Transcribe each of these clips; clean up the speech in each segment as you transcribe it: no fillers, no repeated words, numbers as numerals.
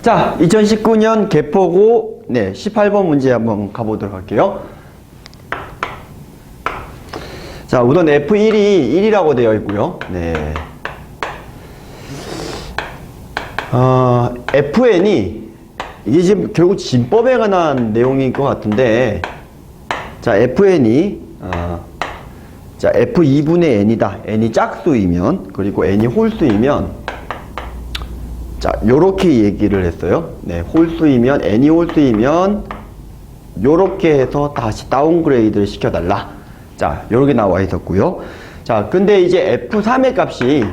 자, 2019년 개포고 18번 문제 한번 가보도록 할게요. 자, 우선 F1이 1이라고 되어 있고요. 네. FN이 이게 지금 결국 진법에 관한 내용인 것 같은데, 자, FN이 자, F2분의 N이다. N이 짝수이면, 그리고 N이 홀수이면, 자, 요렇게 얘기를 했어요. 네, 홀수이면, N이 홀수이면, 요렇게 해서 다시 다운그레이드를 시켜달라. 자, 요렇게 나와 있었고요. 자, 근데 이제 F3의 값이,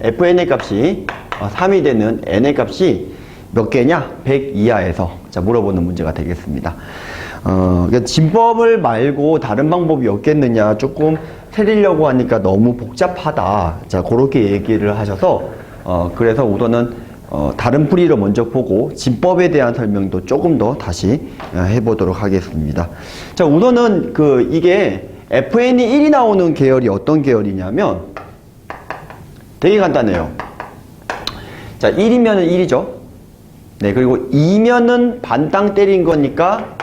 FN의 값이 3이 되는 N의 값이 몇 개냐? 100 이하에서, 자, 물어보는 문제가 되겠습니다. 그러니까 진법을 말고 다른 방법이 없겠느냐, 조금 틀리려고 하니까 너무 복잡하다. 자, 그렇게 얘기를 하셔서, 그래서 우선은, 다른 풀이를 먼저 보고, 진법에 대한 설명도 조금 더 다시 해보도록 하겠습니다. 자, 우선은 이게 FN이 1이 나오는 계열이 어떤 계열이냐면, 되게 간단해요. 자, 1이면은 1이죠. 네, 그리고 2면은 반땅 때린 거니까,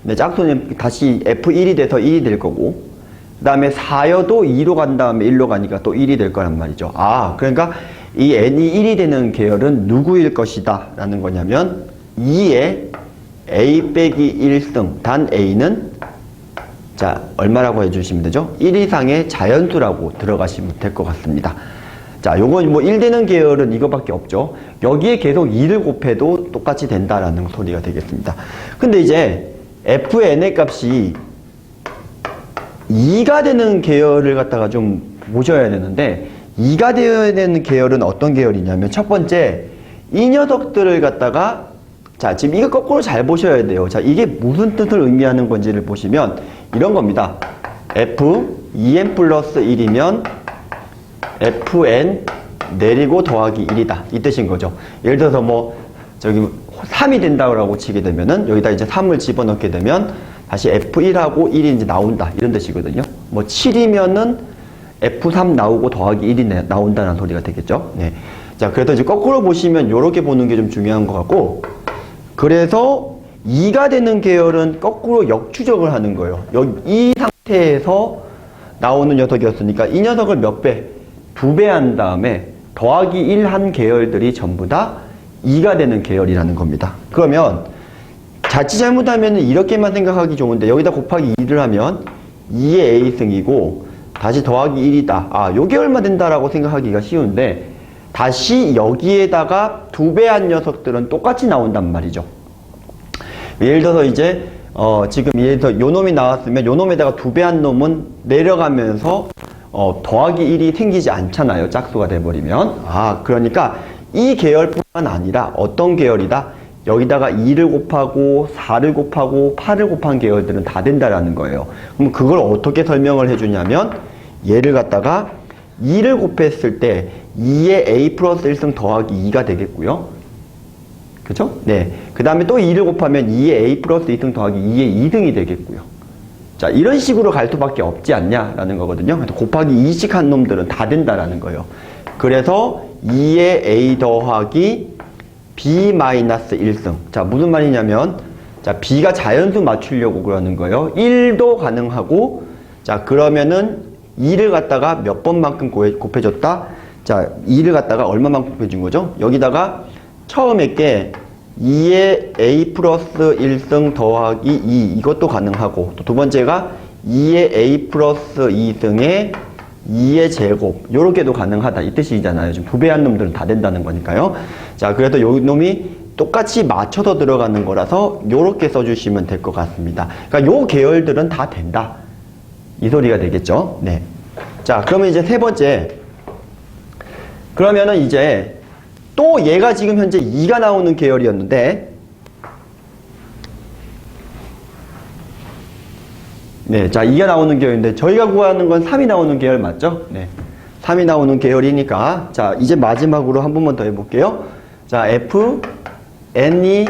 네, 짝수는 다시 F1이 돼서 1이 될 거고, 그 다음에 4여도 2로 간 다음에 1로 가니까 또 1이 될 거란 말이죠. 그러니까 이 n이 1이 되는 계열은 누구일 것이다 라는 거냐면 2의 a 빼기 1승 단 a는 자, 얼마라고 해주시면 되죠? 1 이상의 자연수라고 들어가시면 될 것 같습니다. 자, 요건 뭐 1 되는 계열은 이거밖에 없죠. 여기에 계속 2를 곱해도 똑같이 된다라는 소리가 되겠습니다. 근데 이제 fn의 값이 2가 되는 계열을 갖다가 좀 보셔야 되는데, 2가 되어야 되는 계열은 어떤 계열이냐면, 첫 번째, 이 녀석들을 갖다가, 자, 지금 이거 거꾸로 잘 보셔야 돼요. 자, 이게 무슨 뜻을 의미하는 건지를 보시면, 이런 겁니다. f, 2n 플러스 1이면, fn 내리고 더하기 1이다. 이 뜻인 거죠. 예를 들어서 뭐, 3이 된다고 치게 되면은, 여기다 이제 3을 집어넣게 되면, 다시 F1하고 1이 이제 나온다. 이런 뜻이거든요. 뭐 7이면은 F3 나오고 더하기 1이 나온다는 소리가 되겠죠. 네. 자, 그래서 이제 거꾸로 보시면 요렇게 보는 게 좀 중요한 것 같고, 그래서 2가 되는 계열은 거꾸로 역추적을 하는 거예요. 이 상태에서 나오는 녀석이었으니까 이 녀석을 몇 배? 2배 한 다음에 더하기 1 한 계열들이 전부 다 2가 되는 계열이라는 겁니다. 그러면 자칫 잘못하면 이렇게만 생각하기 좋은데, 여기다 곱하기 2를 하면 2의 a승이고 다시 더하기 1이다. 요게 얼마 된다라고 생각하기가 쉬운데, 다시 여기에다가 2배 한 녀석들은 똑같이 나온단 말이죠. 예를 들어서 이제 지금 예를 들어서 요 놈이 나왔으면 요 놈에다가 2배 한 놈은 내려가면서 더하기 1이 생기지 않잖아요. 짝수가 돼버리면. 그러니까 이 계열뿐만 아니라 어떤 계열이다? 여기다가 2를 곱하고 4를 곱하고 8을 곱한 계열들은 다 된다라는 거예요. 그럼 그걸 어떻게 설명을 해주냐면, 얘를 갖다가 2를 곱했을 때 2의 a 플러스 1승 더하기 2가 되겠고요. 그죠? 네. 그 다음에 또 2를 곱하면 2의 a 플러스 2승 더하기 2의 2승이 되겠고요. 자, 이런 식으로 갈 수밖에 없지 않냐라는 거거든요. 그래서 곱하기 2씩 한 놈들은 다 된다라는 거예요. 그래서 2의 a 더하기 b-1승. 자, 무슨 말이냐면, 자, b가 자연수 맞추려고 그러는 거예요. 1도 가능하고, 자, 그러면은 2를 갖다가 몇 번만큼 곱해줬다? 자, 2를 갖다가 얼마만큼 곱해준 거죠? 여기다가 처음에 게 2의 a 플러스 1승 더하기 2, 이것도 가능하고, 또 두 번째가 2의 a 플러스 2승의 2의 제곱, 요렇게도 가능하다. 이 뜻이잖아요. 지금 2배 한 놈들은 다 된다는 거니까요. 자, 그래서 요 놈이 똑같이 맞춰서 들어가는 거라서 요렇게 써주시면 될 것 같습니다. 그러니까 요 계열들은 다 된다. 이 소리가 되겠죠. 네. 자, 그러면 이제 세 번째. 그러면은 이제 또 얘가 지금 현재 2가 나오는 계열이었는데, 네, 자, 2가 나오는 계열인데, 저희가 구하는 건 3이 나오는 계열 맞죠? 네. 3이 나오는 계열이니까, 자, 이제 마지막으로 한 번만 더 해볼게요. 자, N이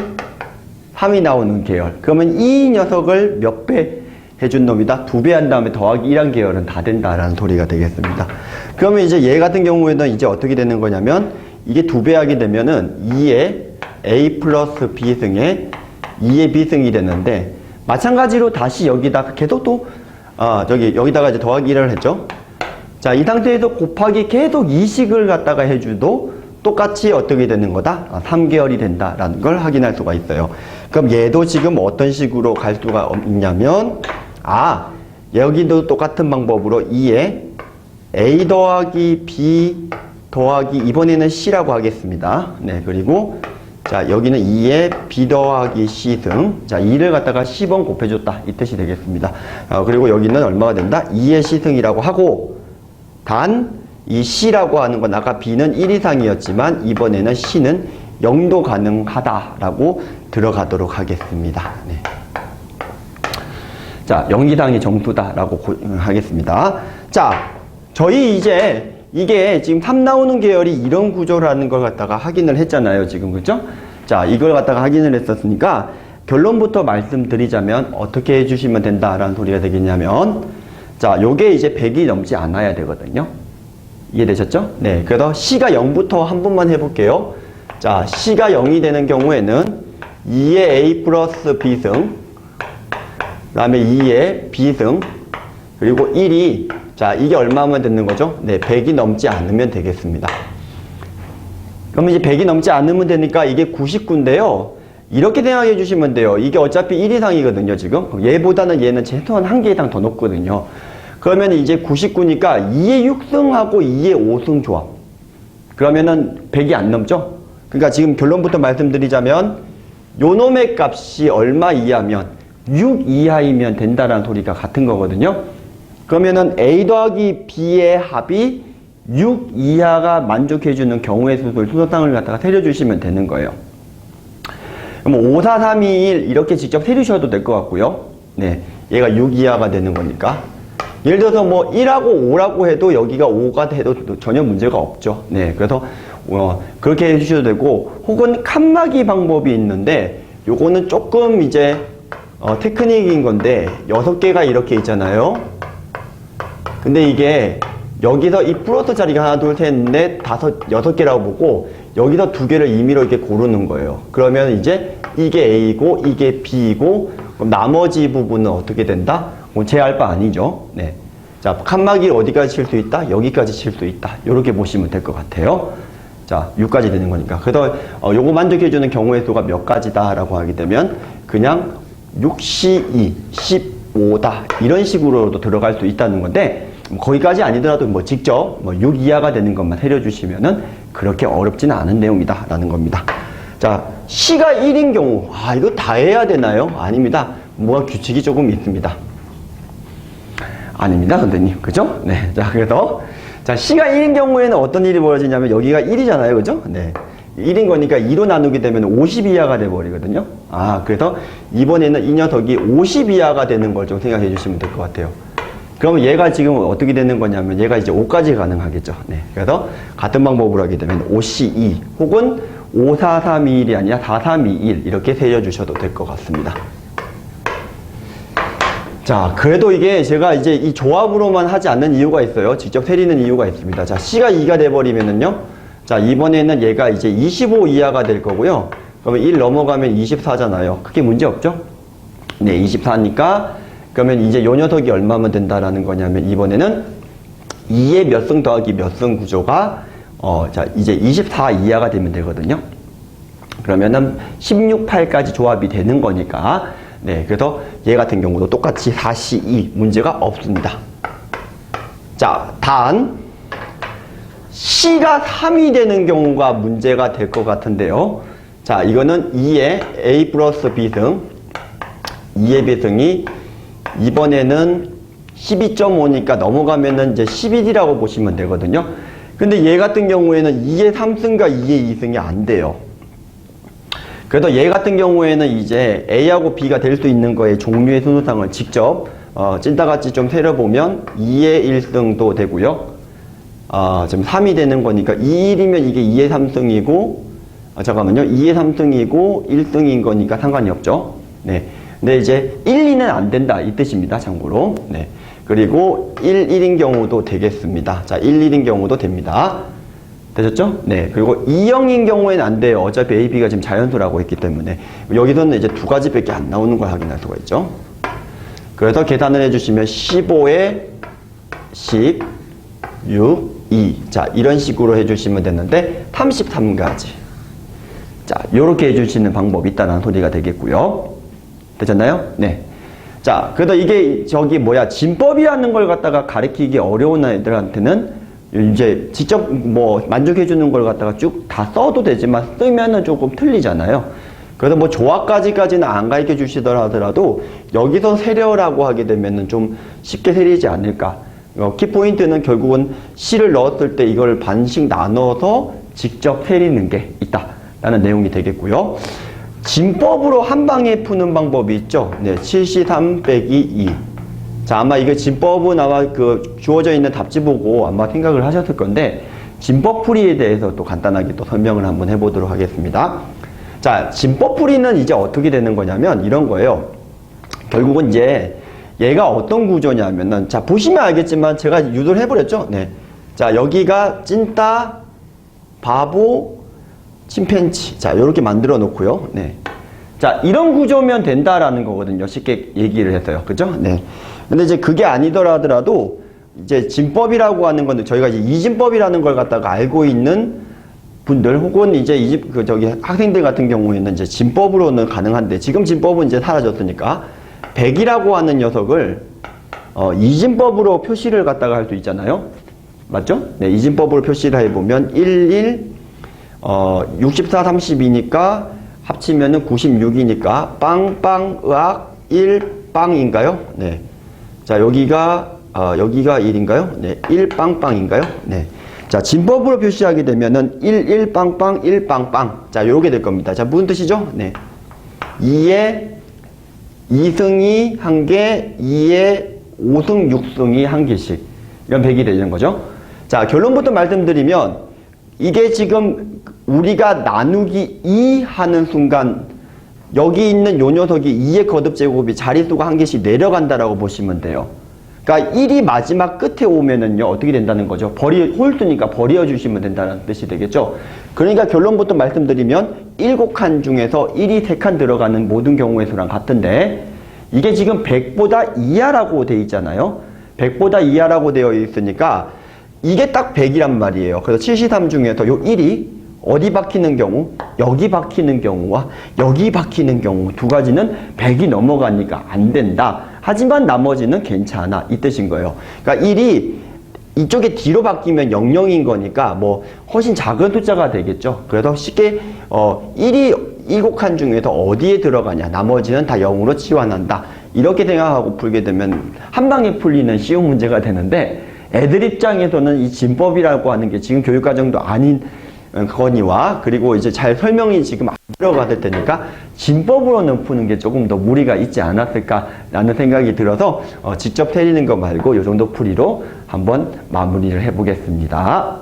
3이 나오는 계열. 그러면 이 녀석을 몇 배 해준 놈이다? 2배 한 다음에 더하기 1한 계열은 다 된다라는 소리가 되겠습니다. 그러면 이제 얘 같은 경우에는 이제 어떻게 되는 거냐면, 이게 2배 하게 되면은 2의 A 플러스 B승에 2의 B승이 되는데, 마찬가지로 다시 여기다가 계속 또, 여기다가 이제 더하기 1을 했죠. 자, 이 상태에서 곱하기 계속 이식을 갖다가 해줘도 똑같이 어떻게 되는 거다? 3계열이 된다라는 걸 확인할 수가 있어요. 그럼 얘도 지금 어떤 식으로 갈 수가 있냐면, 여기도 똑같은 방법으로 2에 A 더하기 B 더하기 이번에는 C라고 하겠습니다. 네, 그리고 자, 여기는 2에 B 더하기 C승. 자, 2를 갖다가 10번 곱해줬다. 이 뜻이 되겠습니다. 그리고 여기는 얼마가 된다? 2의 C승이라고 하고, 단, 이 C라고 하는 건 아까 B는 1 이상이었지만, 이번에는 C는 0도 가능하다라고 들어가도록 하겠습니다. 네. 자, 0 이상이 정수다라고 하겠습니다. 자, 저희 이제 이게 지금 3 나오는 계열이 이런 구조라는 걸 갖다가 확인을 했잖아요. 지금, 그죠? 자, 이걸 갖다가 확인을 했었으니까 결론부터 말씀드리자면 어떻게 해주시면 된다라는 소리가 되겠냐면, 자, 요게 이제 100이 넘지 않아야 되거든요. 이해되셨죠? 네. 그래서 C가 0부터 한 번만 해볼게요. 자, C가 0이 되는 경우에는 2의 A 플러스 B승, 그 다음에 2의 B승, 그리고 1이, 자, 이게 얼마면 되는 거죠? 네, 100이 넘지 않으면 되겠습니다. 그러면 이제 100이 넘지 않으면 되니까 이게 99인데요. 이렇게 생각해 주시면 돼요. 이게 어차피 1 이상이거든요, 지금. 얘보다는 얘는 최소한 1개 이상 더 높거든요. 그러면 이제 99니까 2의 6승하고 2의 5승 조합. 그러면은 100이 안 넘죠? 그러니까 지금 결론부터 말씀드리자면, 요 놈의 값이 얼마 이하면, 6 이하이면 된다라는 소리가 같은 거거든요. 그러면은 A 더하기 B의 합이 6 이하가 만족해주는 경우의 수를 순서상을 갖다가 세려주시면 되는 거예요. 그럼 5, 4, 3, 2, 1 이렇게 직접 세주셔도 될 것 같고요. 네, 얘가 6 이하가 되는 거니까. 예를 들어서 뭐 1하고 5라고 해도 여기가 5가 돼도 전혀 문제가 없죠. 네, 그래서 그렇게 해주셔도 되고, 혹은 칸막이 방법이 있는데, 요거는 조금 이제 테크닉인 건데 6개가 이렇게 있잖아요. 근데 이게 여기서 이 플러스 자리가 하나, 둘, 셋, 넷, 다섯, 6개라고 보고 여기서 2개를 임의로 이렇게 고르는 거예요. 그러면 이제 이게 A고 이게 B이고, 그럼 나머지 부분은 어떻게 된다? 제할 바 아니죠. 네. 자, 칸막이 어디까지 칠 수 있다? 여기까지 칠 수 있다. 이렇게 보시면 될 것 같아요. 자, 6까지 되는 거니까. 그래서 요거 만족해주는 경우의 수가 몇 가지다라고 하게 되면 그냥 6C2, 15다 이런 식으로도 들어갈 수 있다는 건데, 거기까지 아니더라도 뭐 직접 6 이하가 되는 것만 해려주시면은 그렇게 어렵지는 않은 내용이다 라는 겁니다. 자, C가 1인 경우, 이거 다 해야 되나요? 아닙니다. 뭐가 규칙이 조금 있습니다. 아닙니다, 선생님. 그죠? 네. 자, 그래서, 자, C가 1인 경우에는 어떤 일이 벌어지냐면, 여기가 1이잖아요. 그죠? 네. 1인 거니까 2로 나누게 되면 50 이하가 돼버리거든요. 그래서 이번에는 이 녀석이 50 이하가 되는 걸 좀 생각해 주시면 될 것 같아요. 그러면 얘가 지금 어떻게 되는 거냐면, 얘가 이제 5까지 가능하겠죠. 네. 그래서 같은 방법으로 하게 되면 5C2 혹은 5, 4, 3, 2, 1이 아니라 4, 3, 2, 1 이렇게 세려주셔도 될 것 같습니다. 자, 그래도 이게 제가 이제 이 조합으로만 하지 않는 이유가 있어요. 직접 세리는 이유가 있습니다. 자, C가 2가 돼버리면은요. 자, 이번에는 얘가 이제 25 이하가 될 거고요. 그러면 1 넘어가면 24잖아요. 크게 문제 없죠? 네, 24니까 그러면 이제 요 녀석이 얼마면 된다라는 거냐면, 이번에는 2의 몇 승 더하기 몇 승 구조가 자, 이제 24 이하가 되면 되거든요. 그러면은 16, 8까지 조합이 되는 거니까, 네, 그래서 얘 같은 경우도 똑같이 4C2 문제가 없습니다. 자, 단 C가 3이 되는 경우가 문제가 될 것 같은데요. 자, 이거는 2의 A 플러스 B승, 2의 B승이 이번에는 12.5니까 넘어가면은 이제 11이라고 보시면 되거든요. 근데 얘 같은 경우에는 2의 3승과 2의 2승이 안 돼요. 그래서 얘 같은 경우에는 이제 A하고 B가 될 수 있는 거의 종류의 순서상을 직접 찐따같이 좀 세려보면 2의 1승도 되고요. 지금 3이 되는 거니까 2, 1이면 이게 2의 3승이고, 잠깐만요. 2의 3승이고 1승인 거니까 상관이 없죠. 네. 근데 이제 1, 2는 안 된다 이 뜻입니다. 참고로. 네. 그리고 1, 1인 경우도 되겠습니다. 자, 1, 1인 경우도 됩니다. 되셨죠? 네. 그리고 E형인 경우에는 안 돼요. 어차피 A, B가 지금 자연수라고 했기 때문에. 여기서는 이제 두 가지밖에 안 나오는 걸 확인할 수가 있죠. 그래서 계산을 해주시면 15에 10, 6, 2. 자, 이런 식으로 해주시면 되는데 33가지. 자, 요렇게 해주시는 방법이 있다는 소리가 되겠고요. 되셨나요? 네. 자, 그래도 이게 진법이라는 걸 갖다가 가르치기 어려운 애들한테는 이제 직접 만족해주는 걸 갖다가 쭉 다 써도 되지만 쓰면은 조금 틀리잖아요. 그래서 조합까지는 안 가르쳐 주시더라 하더라도 여기서 세려라고 하게 되면은 좀 쉽게 세리지 않을까. 키포인트는 결국은 C를 넣었을 때 이걸 반씩 나눠서 직접 세리는 게 있다라는 내용이 되겠고요. 진법으로 한 방에 푸는 방법이 있죠. 네, 73 빼기 2. 자, 아마 이게 진법은 아마 주어져 있는 답지 보고 아마 생각을 하셨을 건데, 진법 풀이에 대해서 또 간단하게 또 설명을 한번 해보도록 하겠습니다. 자, 진법 풀이는 이제 어떻게 되는 거냐면 이런 거예요. 결국은 이제 얘가 어떤 구조냐면은, 자, 보시면 알겠지만 제가 유도를 해버렸죠? 네. 자, 여기가 찐따, 바보, 침팬지. 자, 요렇게 만들어 놓고요. 네. 자, 이런 구조면 된다라는 거거든요. 쉽게 얘기를 해서요. 그죠? 네. 근데 이제 그게 아니더라 하더라도, 이제 진법이라고 하는 건데, 저희가 이제 이진법이라는 걸 갖다가 알고 있는 분들, 혹은 이제 학생들 같은 경우에는 이제 진법으로는 가능한데, 지금 진법은 이제 사라졌으니까, 100이라고 하는 녀석을, 이진법으로 표시를 갖다가 할 수 있잖아요. 맞죠? 네, 이진법으로 표시를 해보면, 11, 64, 32니까, 합치면은 96이니까, 빵, 으악, 1, 빵인가요? 네. 자, 여기가 1인가요? 네. 1, 빵인가요? 네. 자, 진법으로 표시하게 되면은 1, 빵, 1, 빵. 자, 요렇게 될 겁니다. 자, 무슨 뜻이죠? 네. 2에 2승이 1개, 2에 5승, 6승이 1개씩. 이런 100이 되는 거죠. 자, 결론부터 말씀드리면, 이게 지금 우리가 나누기 2 하는 순간, 여기 있는 요 녀석이 2의 거듭 제곱이 자릿수가 1개씩 내려간다라고 보시면 돼요. 그러니까 1이 마지막 끝에 오면은요, 어떻게 된다는 거죠? 홀수니까 버려주시면 된다는 뜻이 되겠죠? 그러니까 결론부터 말씀드리면 7칸 중에서 1이 3칸 들어가는 모든 경우의 수랑 같은데, 이게 지금 100보다 이하라고 되어 있잖아요? 100보다 이하라고 되어 있으니까 이게 딱 100이란 말이에요. 그래서 73 중에서 요 1이 어디 박히는 경우, 여기 박히는 경우와 여기 박히는 경우 두 가지는 100이 넘어가니까 안 된다. 하지만 나머지는 괜찮아. 이 뜻인 거예요. 그러니까 1이 이쪽에 뒤로 바뀌면 00인 거니까 훨씬 작은 숫자가 되겠죠. 그래서 쉽게 1이 7칸 중에서 어디에 들어가냐, 나머지는 다 0으로 치환한다. 이렇게 생각하고 풀게 되면 한 방에 풀리는 쉬운 문제가 되는데, 애들 입장에서는 이 진법이라고 하는 게 지금 교육과정도 아닌 거니와, 그리고 이제 잘 설명이 지금 안 들어갔을 테니까 진법으로는 푸는 게 조금 더 무리가 있지 않았을까라는 생각이 들어서 직접 때리는 거 말고 이 정도 풀이로 한번 마무리를 해보겠습니다.